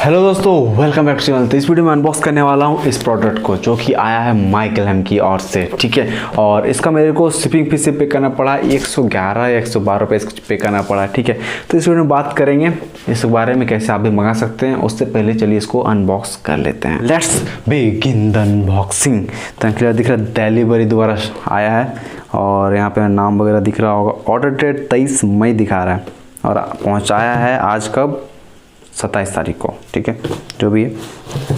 Hello दोस्तों, welcome back to channel. तो इस वीडियो में अनबॉक्स करने वाला हूँ इस प्रोडक्ट को जो कि आया है MYGLAMM की ओर से, ठीक है। और इसका मेरे को शिपिंग फीस से पे करना पड़ा 111 या 112 रुपये पे करना पड़ा, ठीक है। तो इस वीडियो में बात करेंगे इस बारे में, कैसे आप भी मंगा सकते हैं। उससे पहले चलिए इसको अनबॉक्स कर लेते हैं। Let's begin the unboxing. तो क्लियर दिख रहा है, डिलीवरी द्वारा आया है और यहाँ पे नाम वगैरह दिख रहा होगा। ऑर्डर डेट 23 मई दिखा रहा है और पहुँचाया है आज कब 27 तारीख को, ठीक है, जो भी है।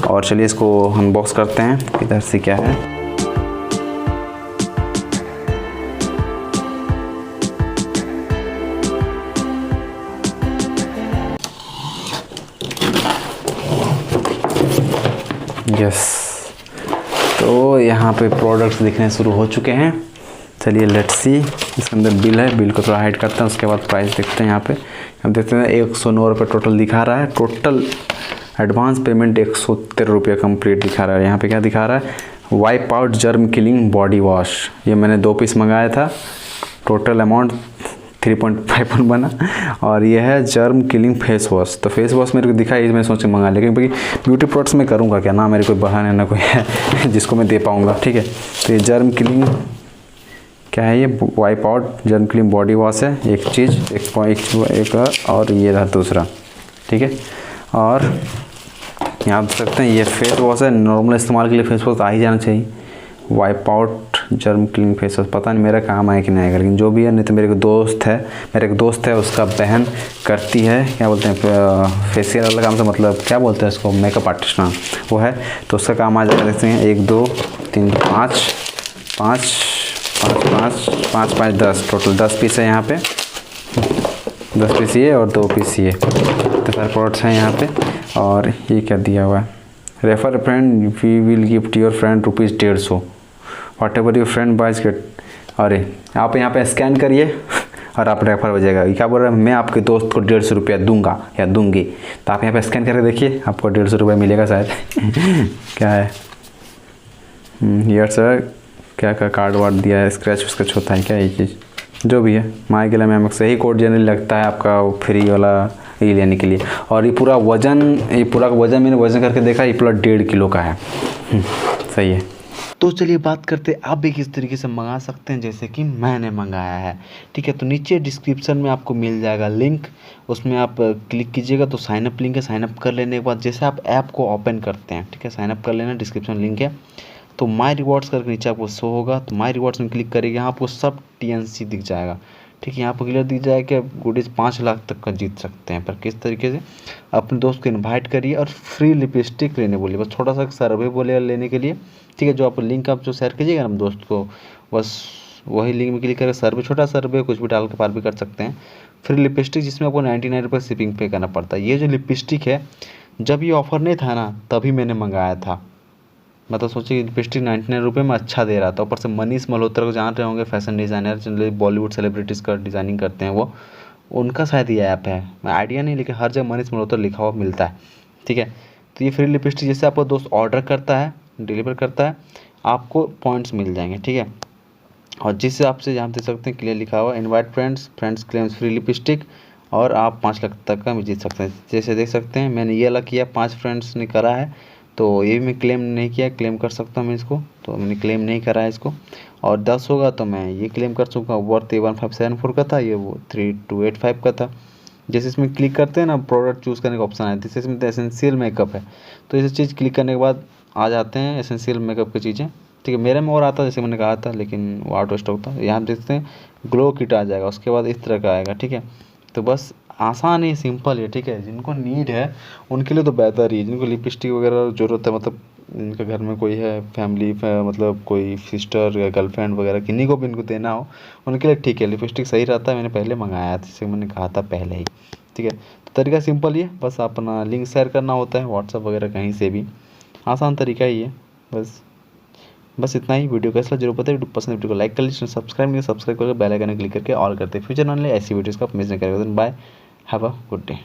और चलिए इसको अनबॉक्स करते हैं, इधर से क्या है। यस, तो यहाँ पे प्रोडक्ट्स दिखने शुरू हो चुके हैं। चलिए लेट्स सी। इसके अंदर बिल है, बिल को थोड़ा हाइड करते हैं, उसके बाद प्राइस देखते हैं। यहाँ पे हम देखते हैं 109 रुपये टोटल दिखा रहा है। टोटल एडवांस पेमेंट 113 रुपये कम्प्लीट दिखा रहा है। यहाँ पे क्या दिखा रहा है, wipe out germ killing body wash. ये मैंने 2 पीस मंगाया था। टोटल अमाउंट 3.51 बना। और ये है जर्म किलिंग फेस वॉश। तो फेस वॉश मेरे को दिखा है, मैं सोचे मंगा लिया, क्योंकि ब्यूटी प्रोडक्ट्स में करूँगा क्या, ना मेरे कोई बहन है ना कोई है जिसको मैं दे पाऊँगा, ठीक है। तो ये जर्म किलिंग क्या है, ये wipe out germ killing body wash है। एक चीज़ एक और ये रहा दूसरा, ठीक है। और यहाँ देख सकते हैं ये फेस वॉश है। नॉर्मल इस्तेमाल के लिए फेस वॉश आ ही जाना चाहिए। Wipe out germ clean face wash, पता नहीं मेरा काम आए कि नहीं आएगा, लेकिन जो भी है। नहीं तो मेरे एक दोस्त है उसका बहन करती है, क्या बोलते हैं, फेशियल वाला काम। से मतलब क्या बोलते हैं इसको, मेकअप आर्टिस्ट, ना वो है। तो उसका काम आ जाएगा। देखते हैं 1 2 3 5 10, टोटल 10 पीस है यहाँ पे। 10 पीस ये और 2 पीस ये, तो सारे प्रोडक्ट्स हैं यहाँ पे। और ये क्या दिया हुआ है, refer friend we will gift your friend ₹150 whatever your friend buys get. अरे आप यहाँ पे स्कैन करिए और आप रेफर हो जाएगा। ये क्या बोल रहा है, मैं आपके दोस्त को 150 रुपया दूंगा या दूंगी। तो आप यहाँ पे स्कैन करके देखिए, आपको 150 रुपया मिलेगा शायद क्या है, यार सर क्या कार्ड वार्ड दिया है, स्क्रैच होता है क्या ये चीज़, जो भी है। MYGLAMM से ही कोड जनरली लगता है आपका फ्री वाला ये लेने के लिए। और ये पूरा वज़न मैंने वज़न करके देखा, ये पूरा 1.5 किलो का है। सही है। तो चलिए बात करते हैं आप भी किस तरीके से मंगा सकते हैं, जैसे कि मैंने मंगाया है, ठीक है। तो नीचे डिस्क्रिप्शन में आपको मिल जाएगा लिंक, उसमें आप क्लिक कीजिएगा तो साइनअप लिंक है। साइनअप कर लेने के बाद जैसे आप ऐप को ओपन करते हैं, ठीक है, साइनअप कर लेना, डिस्क्रिप्शन लिंक है। तो माई रिवॉर्ड्स करके नीचे आपको शो होगा, तो माई रिवॉर्ड्स में क्लिक करिएगा, यहाँ आपको सब TNC दिख जाएगा, ठीक है। यहाँ पर क्लियर दिख जाएगा कि आप गुडीज़ 5 लाख तक का जीत सकते हैं। पर किस तरीके से, अपने दोस्त को इनवाइट करिए और फ्री लिपस्टिक लेने बोलिए, बस छोटा सा सर्वे बोलिए लेने के लिए, ठीक है। जो आप लिंक आप जो शेयर कीजिएगा ना दोस्त को, बस वही लिंक में क्लिक करके सर्वे, छोटा सर्वे कुछ भी डाल के पार भी कर सकते हैं। फ्री लिपस्टिक जिसमें आपको 99 रुपये शिपिंग पे करना पड़ता है। ये जो लिपस्टिक है, जब ये ऑफ़र नहीं था ना तभी मैंने मंगाया था। मतलब सोचिए लिपस्टिक 99 रुपये में अच्छा दे रहा था। ऊपर से मनीष मल्होत्रा को जान रहे होंगे, fashion designer, generally Bollywood celebrities का डिज़ाइनिंग करते हैं वो, उनका शायद ये ऐप है, मैं आइडिया नहीं, लेकिन हर जगह मनीष मल्होत्रा लिखा हुआ मिलता है, ठीक है। तो ये फ्री लिपस्टिक जैसे आपका दोस्त ऑर्डर करता है, डिलीवर करता है, आपको पॉइंट्स मिल जाएंगे, ठीक है। और जिस हिसाब से यहाँ देख सकते हैं क्लियर लिखा हुआ, invite friends claims free lipstick, और आप 5 लाख तक का जीत सकते हैं। जैसे देख सकते हैं मैंने ये अलग किया, 5 फ्रेंड्स ने करा है, तो ये भी मैं क्लेम नहीं किया, क्लेम कर सकता हूँ मैं इसको, तो मैंने क्लेम नहीं करा है इसको। और 10 होगा तो मैं ये क्लेम कर सकूँगा। वर्थ 1574 का था, ये वो 3285 का था। जैसे इसमें क्लिक करते हैं ना, प्रोडक्ट चूज़ करने का ऑप्शन आया, जैसे इसमें एसेंशियल मेकअप है, तो ये चीज़ क्लिक करने के बाद आ जाते हैं एसेंशियल मेकअप की चीज़ें, ठीक है। मेरे में और आता जैसे मैंने कहा था, लेकिन वो आउट ऑफ स्टॉक था। यहाँ देखते हैं ग्लो किट आ जाएगा, उसके बाद इस तरह का आएगा, ठीक है। तो बस आसान है, सिंपल है, ठीक है। जिनको नीड है उनके लिए तो बेहतर ही है। जिनको लिपस्टिक वगैरह ज़रूरत है, मतलब इनके घर में कोई है फैमिली, मतलब कोई सिस्टर या गर्लफ्रेंड वगैरह, किन्हीं को भी इनको देना हो, उनके लिए ठीक है, लिपस्टिक सही रहता है। मैंने पहले मंगाया था, जैसे मैंने कहा था पहले ही, ठीक है। तो तरीका सिंपल ही है, बस अपना लिंक शेयर करना होता है व्हाट्सअप वगैरह कहीं से भी, आसान तरीका ही है। बस इतना ही। वीडियो कैसा जरूर पता है, वीडियो पसंद वीडियो को लाइक कर लीजिए, सब्सक्राइब करके बेल आइकन क्लिक करके ऑल करते हैं। फ्यूचर आने ऐसी वीडियोज़ का आप मिस नहीं करेगा। Bye, have a good day.